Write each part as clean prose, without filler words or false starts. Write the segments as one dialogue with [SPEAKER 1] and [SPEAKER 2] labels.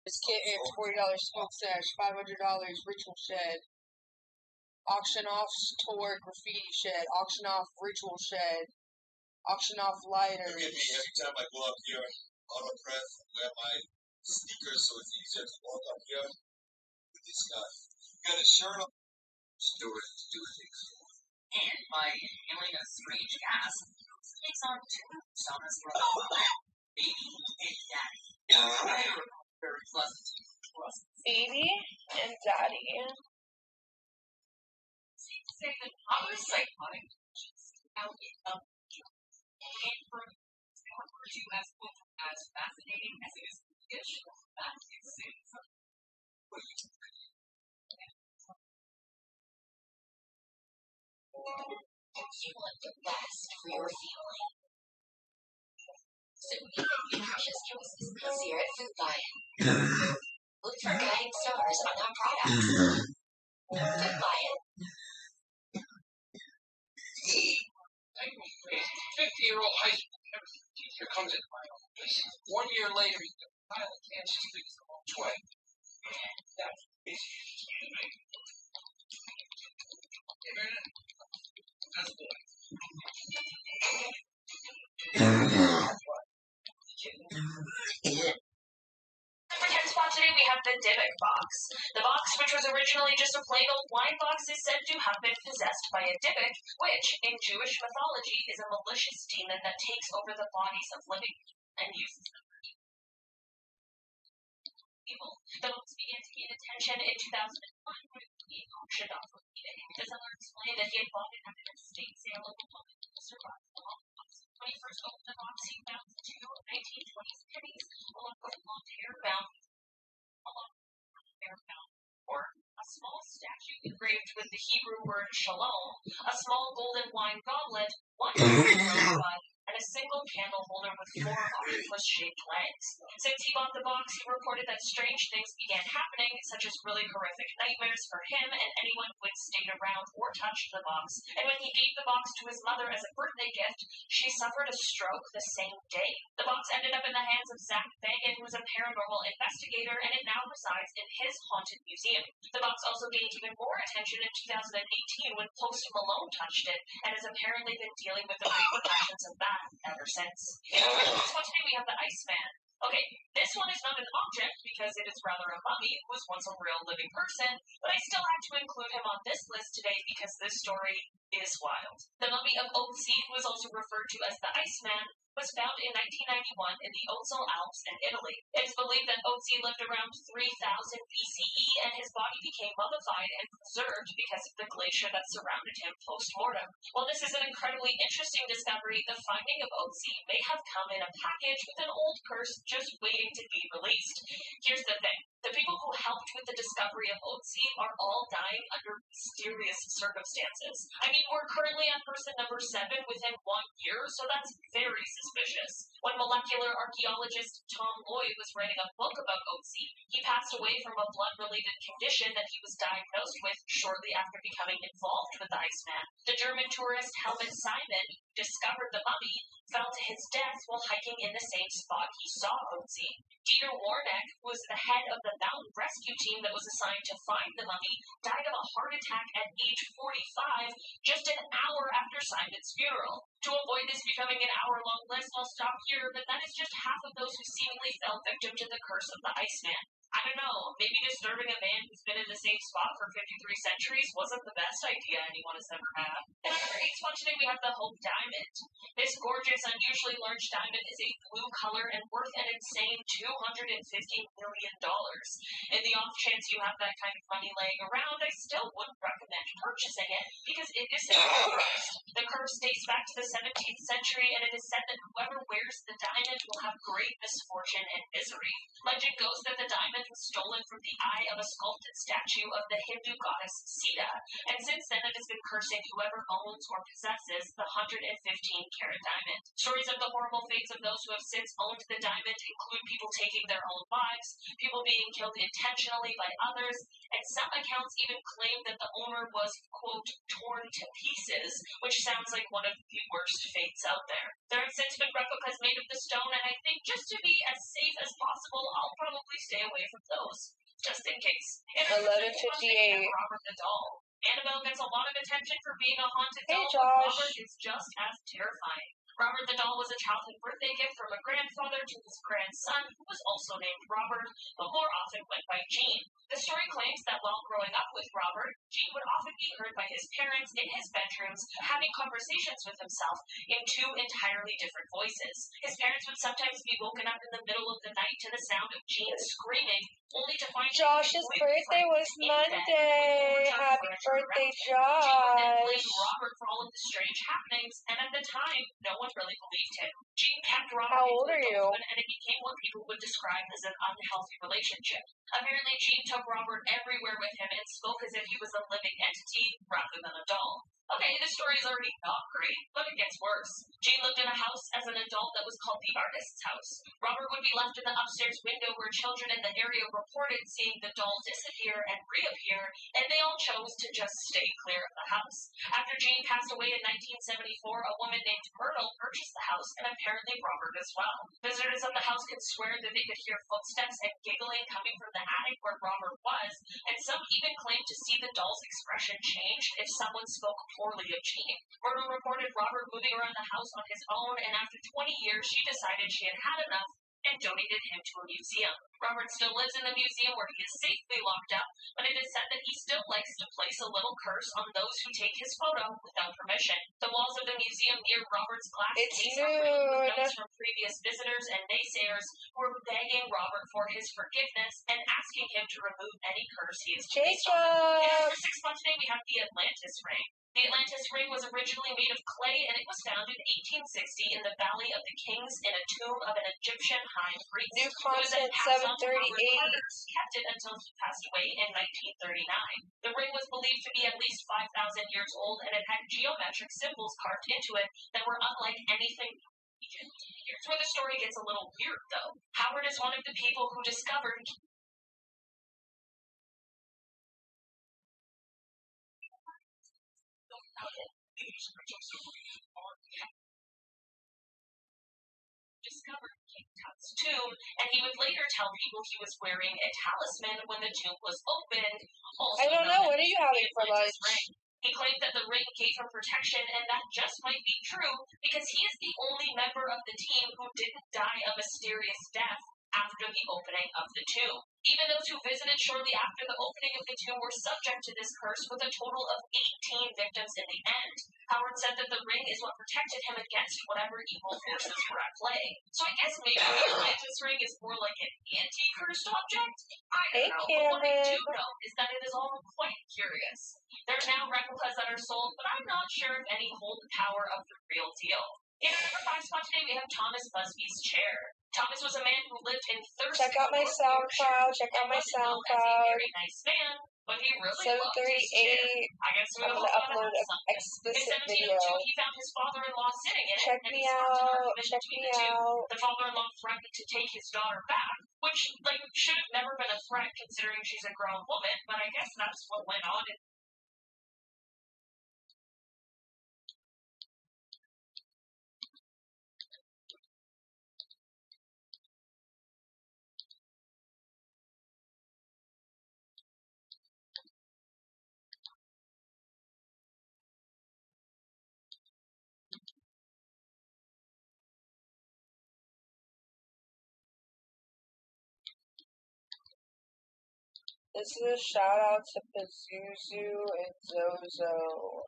[SPEAKER 1] This kitten, $40 smoke stash, $500 ritual shed. Auction off tour graffiti shed. Auction off ritual shed. Auction off lighters.
[SPEAKER 2] Look at me every time I go up here, auto press, wear my sneakers so it's easier to walk up here with this guy. You got a shirt on? Just do it. Do things.
[SPEAKER 3] And by inhaling a strange gas, takes on two personas from baby and daddy. Very pleasant.
[SPEAKER 4] Baby and daddy.
[SPEAKER 3] Say that other psychotic out in a and referred to as fascinating as it is fish, that is sins.
[SPEAKER 5] You want the best for your family. So make your conscious choices this year at Food Lion. Look for guiding stars on our products. Food Lion.
[SPEAKER 3] 50-year-old high school teacher comes into my office. 1 year later, he's got a pile of cancer sticks the wrong way. And that's basically
[SPEAKER 6] For 10 spot today, we have the Dybbuk box. The box, which was originally just a plain old wine box, is said to have been possessed by a Dybbuk, which, in Jewish mythology, is a malicious demon that takes over the bodies of living and uses them for evil. The box began to gain attention in 2001 when it was being auctioned off of eBay. The seller explained that he had bought it at an estate sale of a woman who survived the box. When he first opened the box, he found two 1920s pennies along with blonde hair bound or a small statue engraved with the Hebrew word shalom, a small golden wine goblet, one rosebud, and a single candle holder with 4 octopus-shaped legs. Since he bought the box, he reported that strange things began happening, such as really horrific nightmares for him and anyone who had stayed around or touched the box. And when he gave the box to his mother as a birthday gift, she suffered a stroke the same day. The box ended up in the hands of Zach Fagan, who is a paranormal investigator, and it now resides in his haunted museum. The box also gained even more attention in 2018 when Post Malone touched it, and has apparently been dealing with the repercussions of that ever since. So today we have the Iceman. Okay, this one is not an object because it is rather a mummy who was once a real living person, but I still had to include him on this list today because this story is wild. The mummy of Otzi, who is also referred to as the Iceman, was found in 1991 in the Otsal Alps in Italy. It is believed that Otzi lived around 3000 BCE and his body became mummified and preserved because of the glacier that surrounded him post-mortem. While this is an incredibly interesting discovery, the finding of Otzi may have come in a package with an old curse just waiting to be released. Here's the thing. The people who helped with the discovery of Otzi are all dying under mysterious circumstances. I mean, we're currently on person number 7 within 1 year, so that's very suspicious. When molecular archaeologist Tom Lloyd was writing a book about Otzi, he passed away from a blood-related condition that he was diagnosed with shortly after becoming involved with the Iceman. The German tourist Helmut Simon, who discovered the mummy, fell to his death while hiking in the same spot he saw Otzi. Dieter Warneck, who was the head of the mountain rescue team that was assigned to find the mummy, died of a heart attack at age 45, just an hour after Simon's funeral. To avoid this becoming an hour-long list, I'll stop here, but that is just half of those who seemingly fell victim to the curse of the Iceman. I don't know, maybe disturbing a man who's been in the same spot for 53 centuries wasn't the best idea anyone has ever had. In our 8th spot today, we have the Hope Diamond. This gorgeous, unusually large diamond is a blue color and worth an insane $250 million. In the off chance you have that kind of money laying around, I still wouldn't recommend purchasing it because it is cursed. The curse dates back to the 17th century, and it is said that whoever wears the diamond will have great misfortune and misery. Legend goes that the diamond was stolen from the eye of a sculpted statue of the Hindu goddess Sita, and since then it has been cursing whoever owns or possesses the 115-carat diamond. Stories of the horrible fates of those who have since owned the diamond include people taking their own lives, people being killed intentionally by others, and some accounts even claim that the owner was, quote, torn to pieces, which sounds like one of the worst fates out there. There have since been replicas made of the stone, and I think just to be as safe as possible, I'll probably stay away from those, just in case.
[SPEAKER 4] 11:58.
[SPEAKER 6] Robert the doll. Annabelle gets a lot of attention for being a haunted
[SPEAKER 4] Hey,
[SPEAKER 6] doll,
[SPEAKER 4] Josh.
[SPEAKER 6] but Robert is just as terrifying. Robert the doll was a childhood birthday gift from a grandfather to his grandson, who was also named Robert, but more often went by Gene. The story claims that while growing up with Robert, Gene would often be heard by his parents in his bedrooms having conversations with himself in two entirely different voices. His parents would sometimes be woken up in the middle of the night to the sound of Gene screaming, only to find
[SPEAKER 4] Josh's birthday was Monday. Happy birthday,
[SPEAKER 6] Gene would then blame
[SPEAKER 4] Josh.
[SPEAKER 6] Robert for all of the strange happenings, and at the time, no one really believed him. Gene kept Robert
[SPEAKER 4] How old
[SPEAKER 6] into
[SPEAKER 4] are you?
[SPEAKER 6] adulthood, and it became what people would describe as an unhealthy relationship. Apparently, Gene took Robert everywhere with him and spoke as if he was a living entity rather than a doll. Okay, this story is already not great, but it gets worse. Gene lived in a house as an adult that was called the artist's house. Robert would be left in the upstairs window where children in the area reported seeing the doll disappear and reappear, and they all chose to just stay clear of the house. After Gene passed away in 1974, a woman named Myrtle purchased the house, and apparently Robert as well. Visitors of the house could swear that they could hear footsteps and giggling coming from the attic where Robert was, and some even claimed to see the doll's expression change if someone spoke poorly of Gene. Myrtle reported Robert moving around the house on his own, and after 20 years, she decided she had had enough and donated him to a museum. Robert still lives in the museum where he is safely locked up, but it is said that he still likes to place a little curse on those who take his photo without permission. The walls of the museum near Robert's glass
[SPEAKER 4] It's
[SPEAKER 6] case are filled with
[SPEAKER 4] noon.
[SPEAKER 6] notes from previous visitors and naysayers who are begging Robert for his forgiveness and asking him to remove any curse he has placed on him. And for 6 months today, we have the Atlantis ring. The Atlantis ring was originally made of clay, and it was found in 1860 in the Valley of the Kings in a tomb of an Egyptian high priest.
[SPEAKER 4] New
[SPEAKER 6] It was then
[SPEAKER 4] content,
[SPEAKER 6] passed on to Robert
[SPEAKER 4] 7:38.
[SPEAKER 6] Carter, who kept it until he passed away in 1939. The ring was believed to be at least 5,000 years old, and it had geometric symbols carved into it that were unlike anything. Here's where the story gets a little weird, though. Howard is one of the people who discovered King Tut's tomb, and he would later tell people he was wearing a talisman when the tomb was opened. Also
[SPEAKER 4] I don't know.
[SPEAKER 6] known
[SPEAKER 4] What are
[SPEAKER 6] as
[SPEAKER 4] you
[SPEAKER 6] the
[SPEAKER 4] having for
[SPEAKER 6] Atlantis
[SPEAKER 4] lunch?
[SPEAKER 6] ring. He claimed that the ring gave him protection, and that just might be true because he is the only member of the team who didn't die a mysterious death after the opening of the tomb. Even those who visited shortly after the opening of the tomb were subject to this curse, with a total of 18 victims in the end. Howard said that the ring is what protected him against whatever evil forces were at play. So I guess maybe the Atlantis ring is more like an anti-cursed object? I
[SPEAKER 4] Hey,
[SPEAKER 6] don't know, but what I do
[SPEAKER 4] Cameron.
[SPEAKER 6] know is that it is all quite curious. There are now replicas that are sold, but I'm not sure if any hold the power of the real deal. In our 5 spot today, we have Thomas Busby's chair. Thomas was a man who lived in Thurston.
[SPEAKER 4] Check out my SoundCloud. Check out my
[SPEAKER 6] A
[SPEAKER 4] SoundCloud.
[SPEAKER 6] very nice man, but he really loved his
[SPEAKER 4] 7:38.
[SPEAKER 6] chair. I guess we
[SPEAKER 4] I'm
[SPEAKER 6] all
[SPEAKER 4] gonna
[SPEAKER 6] gotta
[SPEAKER 4] upload
[SPEAKER 6] have
[SPEAKER 4] an
[SPEAKER 6] something. In
[SPEAKER 4] explicit
[SPEAKER 6] 1702,
[SPEAKER 4] video.
[SPEAKER 6] he found his father-in-law sitting in it,
[SPEAKER 4] Check
[SPEAKER 6] and
[SPEAKER 4] me
[SPEAKER 6] he sparked an
[SPEAKER 4] out.
[SPEAKER 6] argument
[SPEAKER 4] Check
[SPEAKER 6] between
[SPEAKER 4] me
[SPEAKER 6] the two.
[SPEAKER 4] out.
[SPEAKER 6] The father-in-law threatened to take his daughter back, which, should have never been a threat considering she's a grown woman, but I guess that's what went on in
[SPEAKER 4] This is a shout out to Pazuzu and Zozo.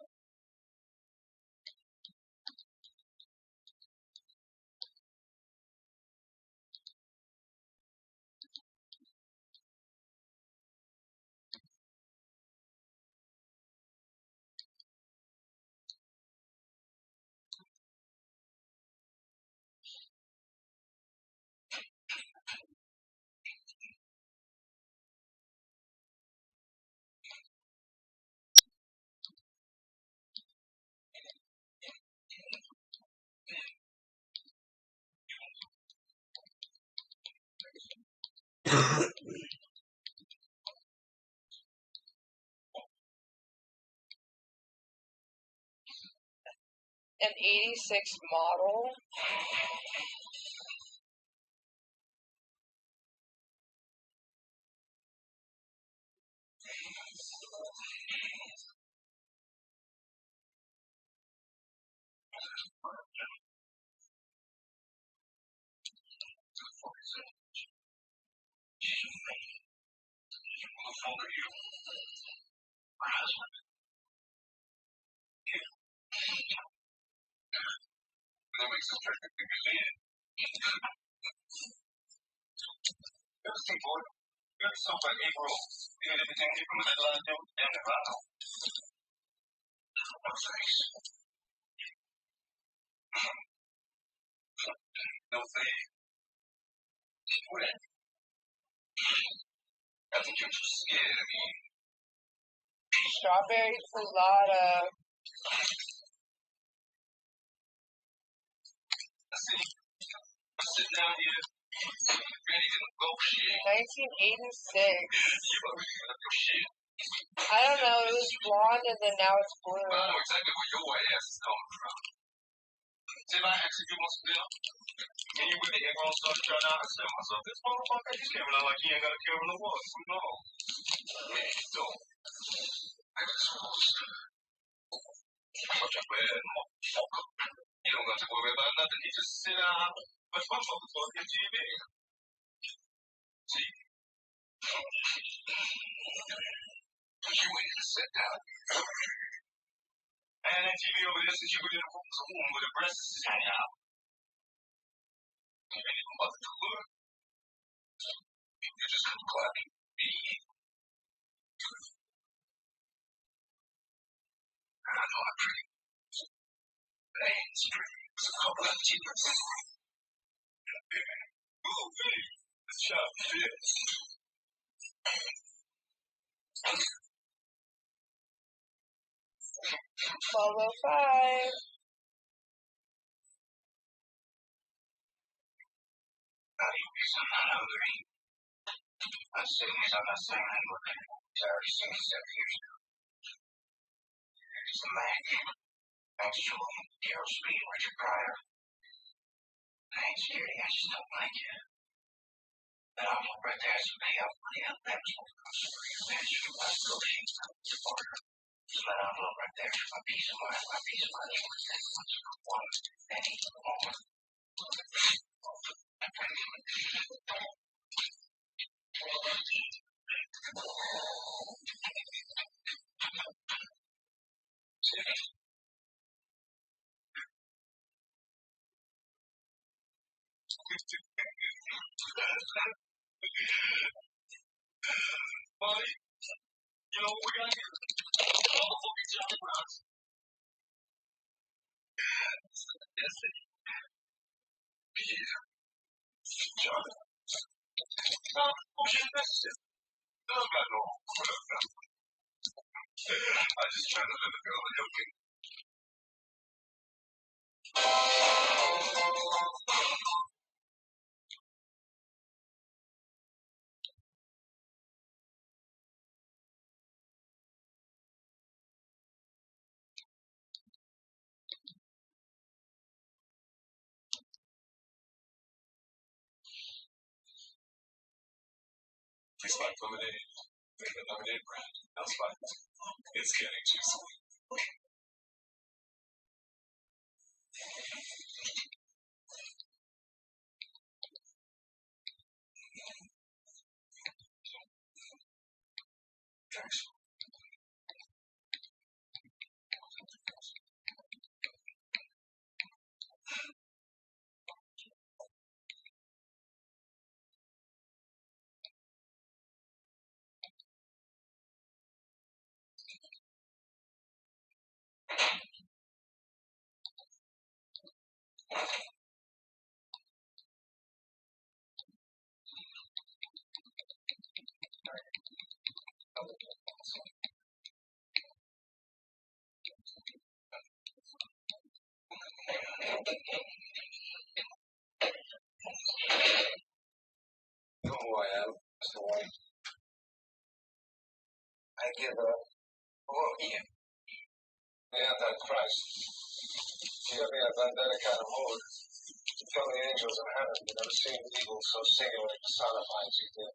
[SPEAKER 4] An 86 model. Strawberry colada.
[SPEAKER 2] Sit down here, ready to go shit.
[SPEAKER 4] 1986.
[SPEAKER 2] Shit.
[SPEAKER 4] I don't know, it was blonde and then now it's blue.
[SPEAKER 2] I know exactly where your ass is coming from. See, if I actually do most of them, and you with the egg roll stuff, trying to understand myself, this motherfucker, he's giving out like he ain't got a care in the world. No. Man, don't. I was supposed to. Such a bad motherfucker. You don't got to worry about nothing. He just sit down. But my motherfucker on TV. See? But you ain't gonna sit down. And that TV over there since you were in the room with the breasts hanging out. You ain't even mother to look. You just couldn't clap me. I know I'm pretty. But I ain't pretty. It's a couple of tears. Oh, baby. The chop fits.
[SPEAKER 4] 12:05.
[SPEAKER 2] Now you be some not hungry. I say this, I'm not saying I'm looking. It's already seen it 7 years ago. It's a man. Thanks to Carol Speed and Richard Pryor. I ain't scared, I just don't like you. But I'm right there, so pay up money up. That's what I'm going to do. That's what I'm going to do. Just let out look right there. My peace of mind, my peace of mind is worth that much. One penny more. Buddy, you know what we got here? All the fucking Johnny Browns. Yes, it is. Johnny. Bullshit message. No, I got no. I just trying to let it go. Okay. Tastes like lemonade. Favorite lemonade brand. No spice. It's getting too sweet. Thanks. You know who I am, Mr. White? I give up. Oh, yeah. The Antichrist. You got me a vendetta kind of mood. You tell the angels in heaven, you never seen evil so singularly personified as you did.